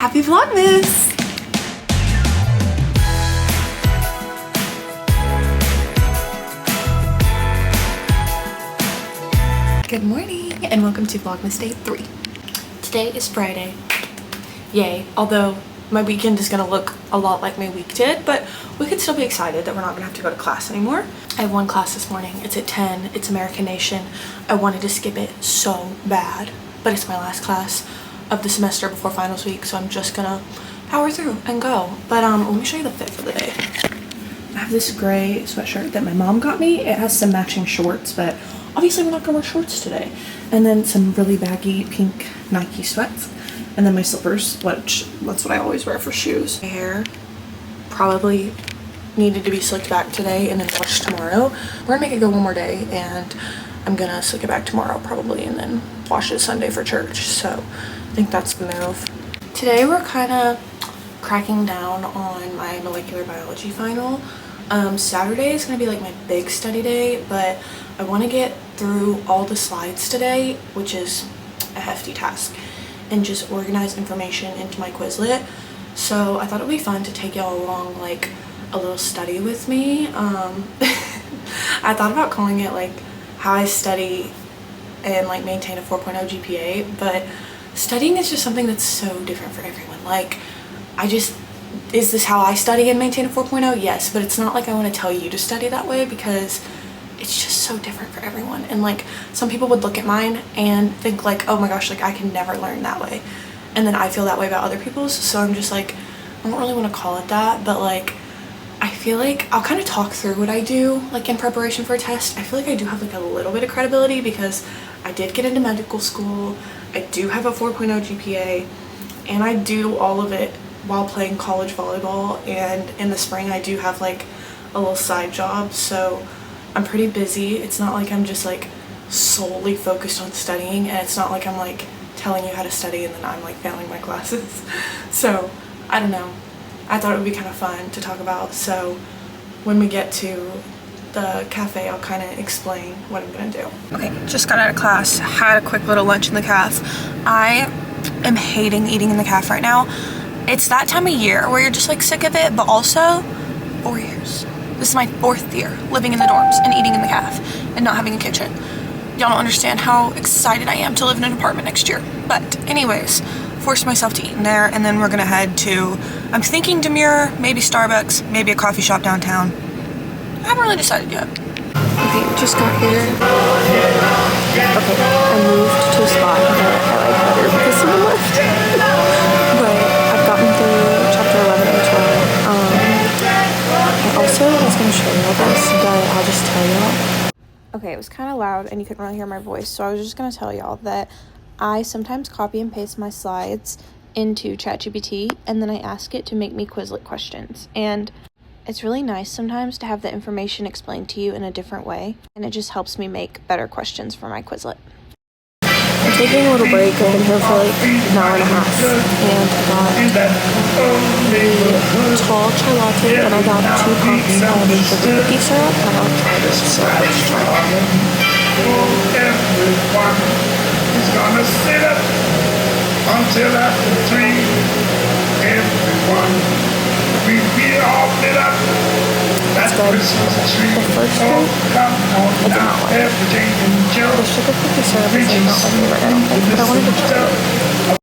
Happy Vlogmas! Good morning and welcome to Vlogmas Day 3. Today is Friday. Yay. Although my weekend is going to look a lot like my week did, but we could still be excited that we're not going to have to go to class anymore. I have one class this morning. It's at 10. It's American Nation. I wanted to skip it so bad, but it's my last class of the semester before finals week, so I'm just gonna power through and go. But let me show you the fit for the day. I have this gray sweatshirt that my mom got me. It has some matching shorts, but obviously we're not gonna wear shorts today. And then some really baggy pink Nike sweats, and then my slippers, which that's what I always wear for shoes. My hair probably needed to be slicked back today and then washed tomorrow. We're gonna make it go one more day, and I'm gonna slick it back tomorrow probably, and then wash it Sunday for church. So I think that's the move. Today we're kind of cracking down on my molecular biology final. Saturday is going to be like my big study day, but I want to get through all the slides today, which is a hefty task, and just organize information into my Quizlet. So I thought it would be fun to take y'all along like a little study with me. I thought about calling it like how I study and like maintain a 4.0 GPA, but studying is just something that's so different for everyone. Like, is this how I study and maintain a 4.0? Yes, but it's not like I want to tell you to study that way, because it's just so different for everyone. And like, some people would look at mine and think like, oh my gosh, like I can never learn that way. And then I feel that way about other people's. So I'm just like, I don't really want to call it that, but like, I feel like I'll kind of talk through what I do like in preparation for a test. I feel like I do have like a little bit of credibility because I did get into medical school. I do have a 4.0 GPA, and I do all of it while playing college volleyball, and in the spring I do have like a little side job, so I'm pretty busy. It's not like I'm just like solely focused on studying, and it's not like I'm like telling you how to study and then I'm like failing my classes. So I don't know, I thought it would be kind of fun to talk about, so when we get to the cafe I'll kind of explain what I'm gonna do. Okay, just got out of class, had a quick little lunch in the caf. I am hating eating in the caf right now. It's that time of year where you're just like sick of it, but also 4 years. This is my 4th year living in the dorms and eating in the caf and not having a kitchen. Y'all don't understand how excited I am to live in an apartment next year. But anyways, forced myself to eat in there, and then we're gonna head to, I'm thinking Demure, maybe Starbucks, maybe a coffee shop downtown. I haven't really decided yet. Okay, just got here. Okay, I moved to a spot that I like better because someone left. But I've gotten through chapter 11 and 12. I also was going to show you all this, but I'll just tell y'all. Okay, it was kind of loud and you couldn't really hear my voice, so I was just going to tell y'all that I sometimes copy and paste my slides into ChatGPT, and then I ask it to make me Quizlet questions. And it's really nice sometimes to have the information explained to you in a different way, and it just helps me make better questions for my Quizlet. I'm taking a little break. I've been here for like an hour and a half, and I got the tall chai latte, and I got 2 cups of sugar cookie syrup, and I'll try this syrup. Everyone is gonna sit up until after 3. Everyone. We all lit up that Christmas tree. The first oh, drink, come on I did now, not like. everything in Joe. The sugar cookie syrup is like not my favorite, I don't think, but I wanted to try it.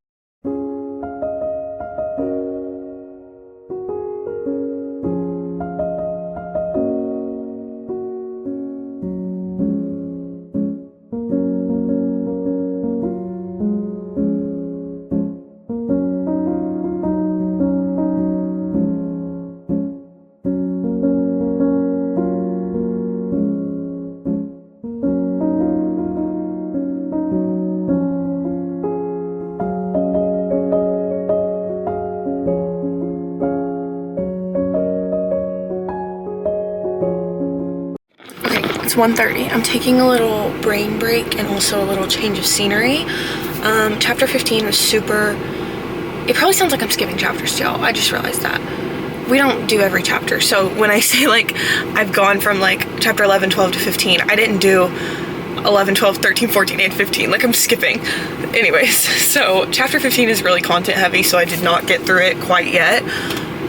It's 1:30. I'm taking a little brain break and also a little change of scenery. Chapter 15 was super, it probably sounds like I'm skipping chapters to y'all. I just realized that. We don't do every chapter. So when I say like I've gone from like chapter 11, 12 to 15, I didn't do 11, 12, 13, 14, and 15. Like I'm skipping. Anyways, so chapter 15 is really content heavy, so I did not get through it quite yet.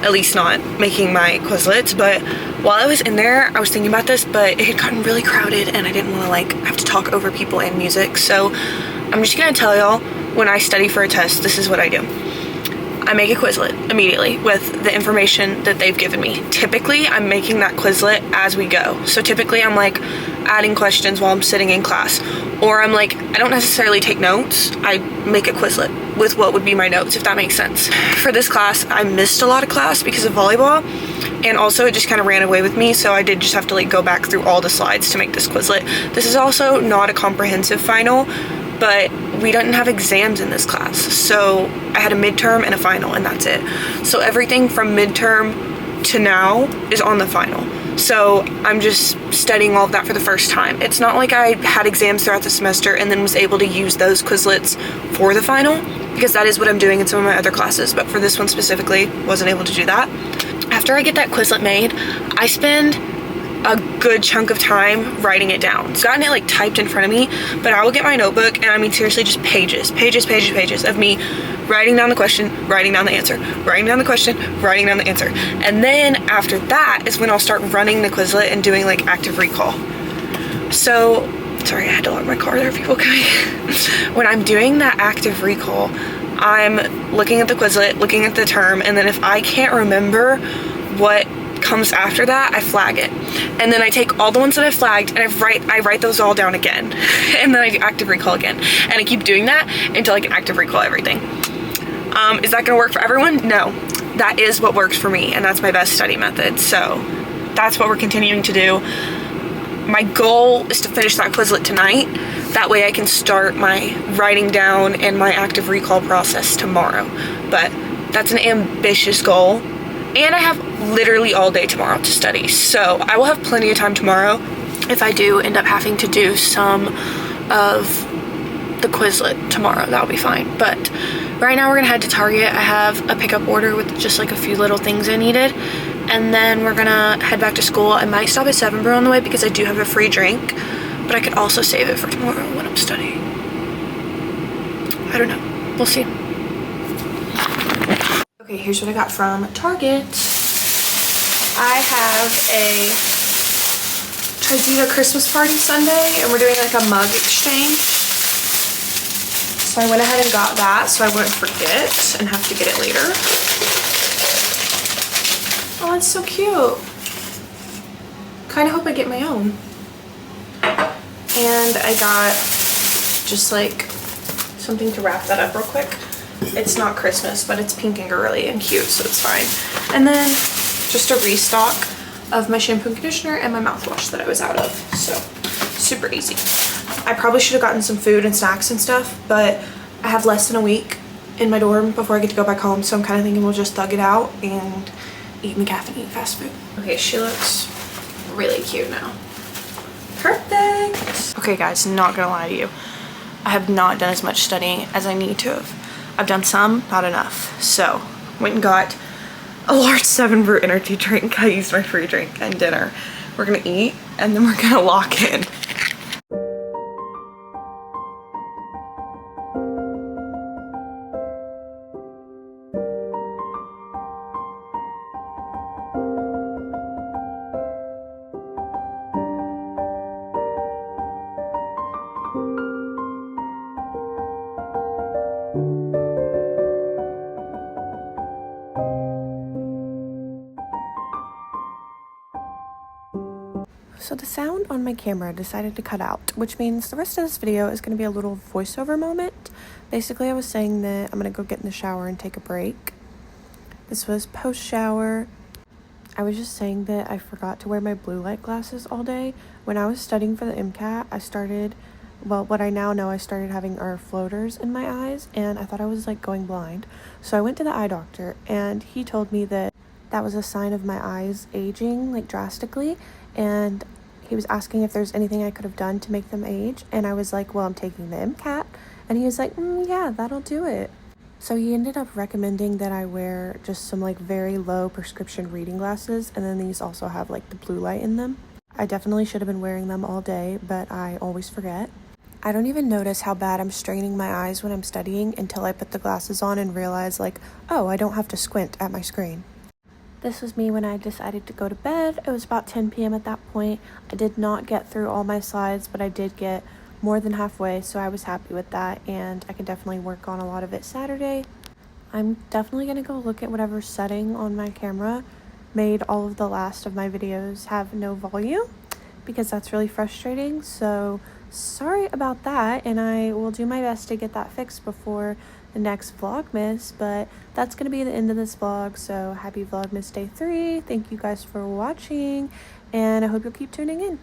At least not making my Quizlets, but while I was in there, I was thinking about this, but it had gotten really crowded and I didn't want to like have to talk over people and music. So I'm just gonna tell y'all, when I study for a test, this is what I do. I make a Quizlet immediately with the information that they've given me. Typically, I'm making that Quizlet as we go. So typically I'm like adding questions while I'm sitting in class, or I'm like, I don't necessarily take notes, I make a Quizlet with what would be my notes, if that makes sense. For this class, I missed a lot of class because of volleyball, and also it just kind of ran away with me, so I did just have to like go back through all the slides to make this Quizlet. This is also not a comprehensive final, but we didn't have exams in this class, so I had a midterm and a final, and that's it. So everything from midterm to now is on the final. So I'm just studying all of that for the first time. It's not like I had exams throughout the semester and then was able to use those Quizlets for the final, because that is what I'm doing in some of my other classes, but for this one specifically, wasn't able to do that. After I get that Quizlet made, I spend a good chunk of time writing it down. It's gotten it like typed in front of me, but I will get my notebook, and I mean seriously just pages of me writing down the question, writing down the answer, writing down the question, writing down the answer. And then after that is when I'll start running the Quizlet and doing like active recall. So, sorry, I had to lock my car, there are people coming. When I'm doing that active recall, I'm looking at the Quizlet, looking at the term, and then if I can't remember what comes after that, I flag it, and then I take all the ones that I flagged and I write those all down again, and then I do active recall again, and I keep doing that until I can active recall everything. Is that gonna work for everyone? No, that is what works for me, and that's my best study method, so that's what we're continuing to do. My goal is to finish that Quizlet tonight. That way I can start my writing down and my active recall process tomorrow, but that's an ambitious goal. And I have literally all day tomorrow to study, so I will have plenty of time tomorrow if I do end up having to do some of the Quizlet tomorrow. That'll be fine, but right now we're gonna head to Target. I have a pickup order with just like a few little things I needed, and then we're gonna head back to school. I might stop at 7 Brew on the way because I do have a free drink, but I could also save it for tomorrow when I'm studying. I don't know, we'll see. Okay, here's what I got from Target. I have a Trizita Christmas party Sunday, and we're doing like a mug exchange. So I went ahead and got that so I wouldn't forget and have to get it later. Oh, it's so cute. Kind of hope I get my own. And I got just like something to wrap that up real quick. It's not Christmas, but it's pink and girly and cute, so it's fine. And then just a restock of my shampoo and conditioner and my mouthwash that I was out of, so super easy. I probably should have gotten some food and snacks and stuff, but I have less than a week in my dorm before I get to go back home, so I'm kind of thinking we'll just thug it out and eat McCafe and eat fast food. Okay, she looks really cute now. Perfect. Okay guys, not gonna lie to you, I have not done as much studying as I need to have. I've done some, not enough. So, went and got a large 7 Brew energy drink. I used my free drink and dinner. We're gonna eat, and then we're gonna lock in. So the sound on my camera decided to cut out, which means the rest of this video is going to be a little voiceover moment. Basically, I was saying that I'm going to go get in the shower and take a break. This was post-shower. I was just saying that I forgot to wear my blue light glasses all day. When I was studying for the MCAT, I started having our floaters in my eyes, and I thought I was like going blind. So I went to the eye doctor, and he told me that that was a sign of my eyes aging like drastically, and he was asking if there's anything I could have done to make them age, and I was like, well, I'm taking the MCAT, and he was like, yeah, that'll do it. So he ended up recommending that I wear just some like very low prescription reading glasses, and then these also have like the blue light in them. I definitely should have been wearing them all day, but I always forget. I don't even notice how bad I'm straining my eyes when I'm studying until I put the glasses on and realize like, oh, I don't have to squint at my screen. This was me when I decided to go to bed. It was about 10 p.m. at that point. I did not get through all my slides, but I did get more than halfway, so I was happy with that, and I can definitely work on a lot of it Saturday. I'm definitely going to go look at whatever setting on my camera made all of the last of my videos have no volume, because that's really frustrating. So sorry about that, and I will do my best to get that fixed before the next vlogmas. But that's going to be the end of this vlog, so happy vlogmas day 3. Thank you guys for watching, and I hope you'll keep tuning in.